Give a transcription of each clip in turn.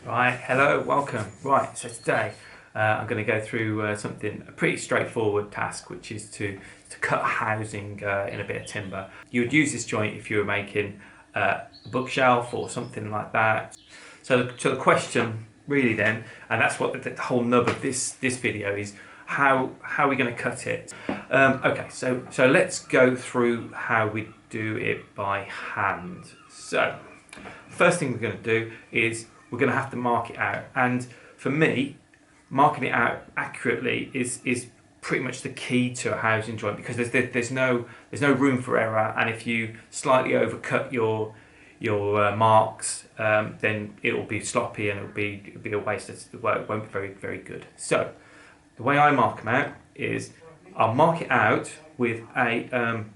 Right, hello, welcome. Right, so today I'm going to go through a pretty straightforward task, which is to cut housing in a bit of timber. You would use this joint if you were making a bookshelf or something like that. So the question really then, and that's what the whole nub of this video is, how are we going to cut it? Okay, so let's go through how we do it by hand. So first thing we're going to do is we're going to have to mark it out, and for me, marking it out accurately is pretty much the key to a housing joint, because there's no room for error, and if you slightly overcut your marks, then it'll be sloppy and it'll be a waste of work. It won't be very good. So the way I mark them out is I'll mark it out with a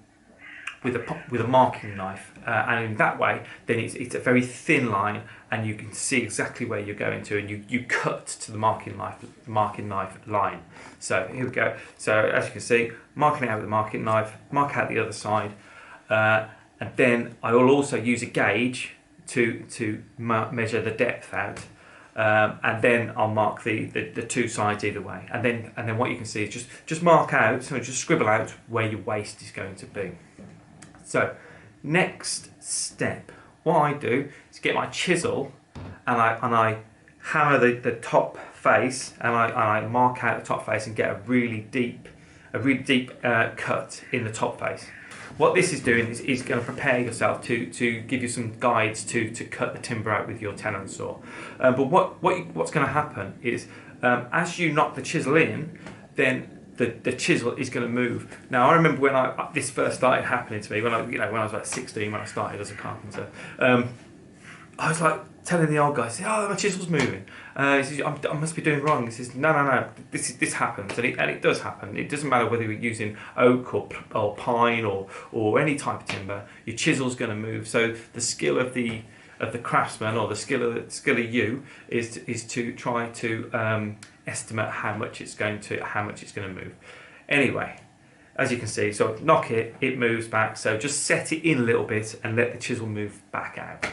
marking knife, and in that way then it's a very thin line and you can see exactly where you're going to, and you cut to the marking knife line. So here we go. So as you can see, marking it out with the marking knife, mark out the other side, and then I will also use a gauge to measure the depth out, and then I'll mark the two sides either way, and then what you can see is just mark out, so just scribble out where your waist is going to be. So next step, what I do is get my chisel and I hammer the top face, and I mark out the top face and get a really deep cut in the top face. What this is doing is going to prepare yourself to give you some guides to cut the timber out with your tenon saw. But what's going to happen is, as you knock the chisel in, then the chisel is going to move. Now I remember when this first started happening to me, when I was about 16, when I started as a carpenter, I was like telling the old guy, "Oh, my chisel's moving." He says, I must be doing wrong. He says, "No. This happens, and it does happen. It doesn't matter whether you're using oak or pine or any type of timber. Your chisel's going to move." So the skill of the craftsman, or the skill of you, is to try to estimate how much it's going to move. Anyway, as you can see, so knock it moves back. So just set it in a little bit and let the chisel move back out.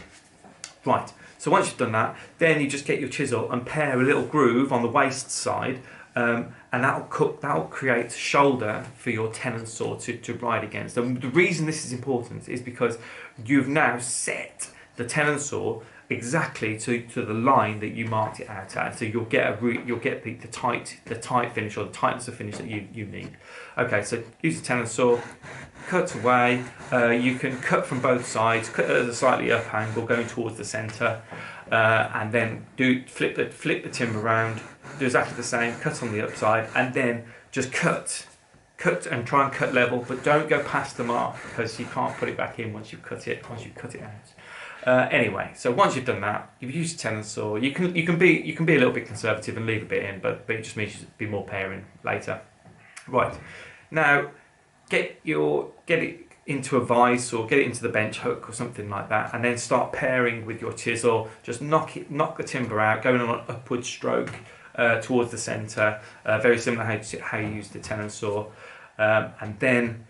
Right. So once you've done that, then you just get your chisel and pare a little groove on the waist side, and that'll create shoulder for your tenon saw to ride against. And the reason this is important is because you've now set the tenon saw exactly to the line that you marked it out at, so you'll get the tight finish, or the tightness of finish that you need. Okay, so use the tenon saw, cut away. You can cut from both sides, cut at a slightly up angle going towards the centre, and then flip the timber around, do exactly the same, cut on the upside, and then just cut and try and cut level, but don't go past the mark, because you can't put it back in once you cut it out. Anyway, so once you've done that, you've used a tenon saw. You can be a little bit conservative and leave a bit in, but it just means you be more paring later. Right, now get it into a vise, or get it into the bench hook or something like that, and then start paring with your chisel. Just knock the timber out, going on an upward stroke towards the centre, very similar how you use the tenon saw, and then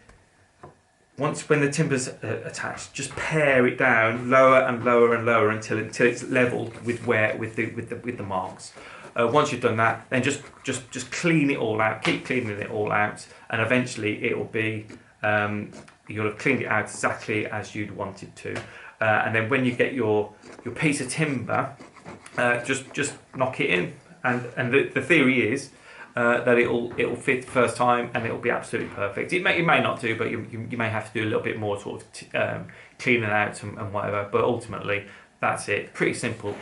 when the timber's attached, just pare it down lower and lower and lower until it's level with the marks. Once you've done that, then just clean it all out. Keep cleaning it all out, and eventually it'll be you'll have cleaned it out exactly as you'd want it to. And then when you get your piece of timber, just knock it in, and the theory is that it'll fit the first time and it'll be absolutely perfect. It may not do, but you may have to do a little bit more sort of cleaning out and whatever. But ultimately, that's it. Pretty simple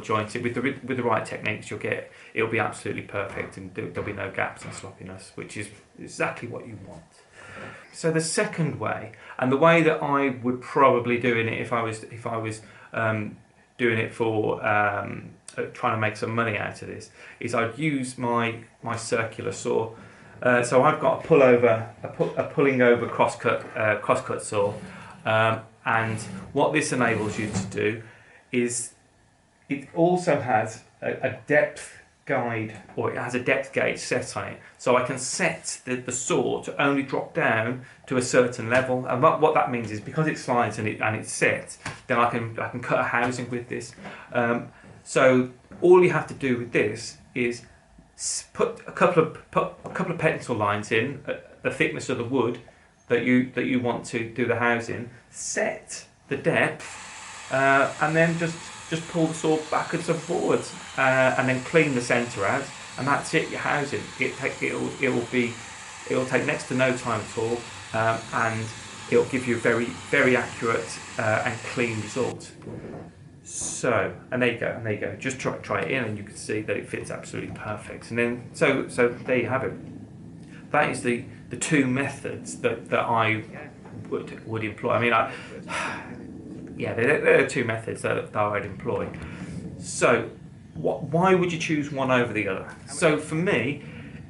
joint. With the right techniques, it'll be absolutely perfect, and there'll be no gaps and sloppiness, which is exactly what you want. So the second way, and the way that I would probably doing it if I was doing it for trying to make some money out of this, is I'd use my circular saw. So I've got a pulling over crosscut saw, and what this enables you to do is it also has a depth guide, or it has a depth gauge set on it, so I can set the saw to only drop down to a certain level. And what that means is, because it slides and it's set, then I can cut a housing with this. So all you have to do with this is put a couple of pencil lines in the thickness of the wood that you want to do the house in. Set the depth, and then just pull the saw backwards and forwards, and then clean the centre out, and that's it. Your housing. It'll take next to no time at all, and it'll give you a very accurate and clean result. So, and there you go. Just try it in, and you can see that it fits absolutely perfect. And then, so there you have it. That is the two methods that I would employ. I mean, there are two methods that I'd employ. So, why would you choose one over the other? So for me,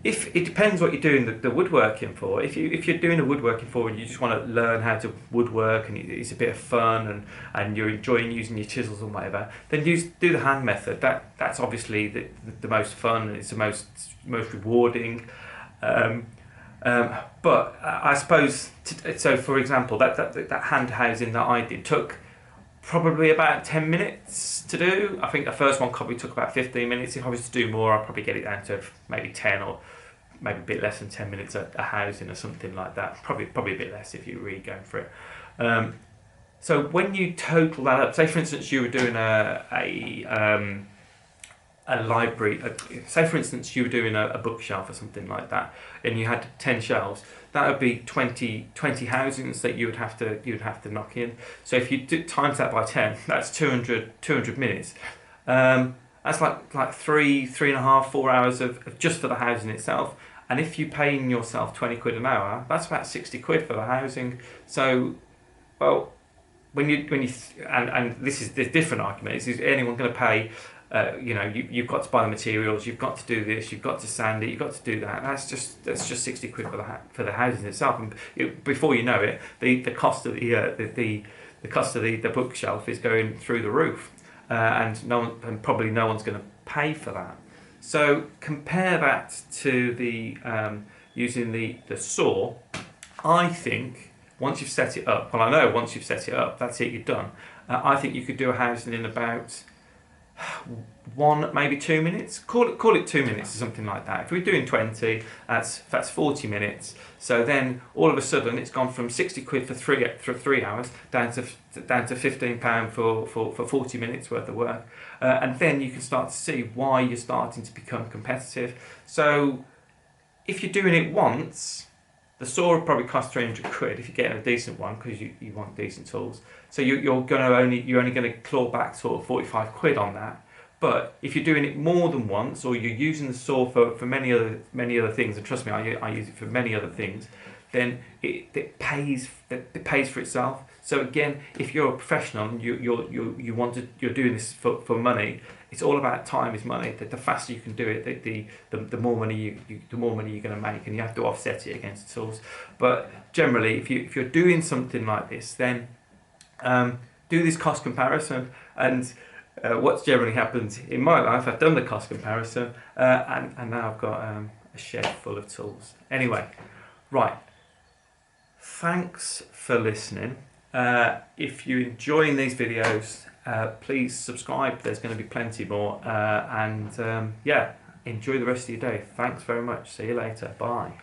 if it depends what you're doing the woodworking for. If you're doing the woodworking for and you just want to learn how to woodwork and it's a bit of fun and you're enjoying using your chisels and whatever, then do the hand method. That's obviously the most fun and it's the most rewarding. But I suppose so. For example, that hand housing that I did took probably about 10 minutes to do. I think the first one probably took about 15 minutes. If I was to do more, I'd probably get it down to maybe 10 or maybe a bit less than 10 minutes a housing or something like that. Probably a bit less if you're really going for it. So when you total that up, say for instance you were doing a library, say for instance you were doing a bookshelf or something like that, and you had 10 shelves, that would be 20 housings that you would have to knock in. So if you times that by 10, that's 200 minutes. That's like 3.5, 4 hours of just for the housing itself. And if you're paying yourself 20 quid an hour, that's about 60 quid for the housing. So, well, when you and this is the different argument. Is anyone going to pay? You've got to buy the materials, you've got to do this, you've got to sand it, you've got to do that. That's just 60 quid for the housing itself. And before you know it, the cost of the cost of the bookshelf is going through the roof, and probably no one's going to pay for that. So compare that to the using the saw. I think once you've set it up, well, I know once you've set it up, that's it, you're done. I think you could do a housing in about 1, maybe 2 minutes. Call it 2 minutes or something like that. If we're doing 20, that's 40 minutes. So then all of a sudden it's gone from 60 quid for 3 hours down to £15 for 40 minutes worth of work. And then you can start to see why you're starting to become competitive. So if you're doing it once, the saw will probably cost 300 quid if you're getting a decent one, because you want decent tools. So you're only going to claw back sort of 45 quid on that. But if you're doing it more than once, or you're using the saw for many other things, and trust me, I use it for many other things, then it pays for itself. So again, if you're a professional and you're doing this for money, it's all about time is money. The faster you can do it, the more money you're going to make, and you have to offset it against the tools. But generally, if you're doing something like this, then do this cost comparison. And what's generally happened in my life, I've done the cost comparison, and now I've got a shed full of tools. Anyway, right. Thanks for listening. If you're enjoying these videos, please subscribe. There's going to be plenty more. And enjoy the rest of your day. Thanks very much. See you later. Bye.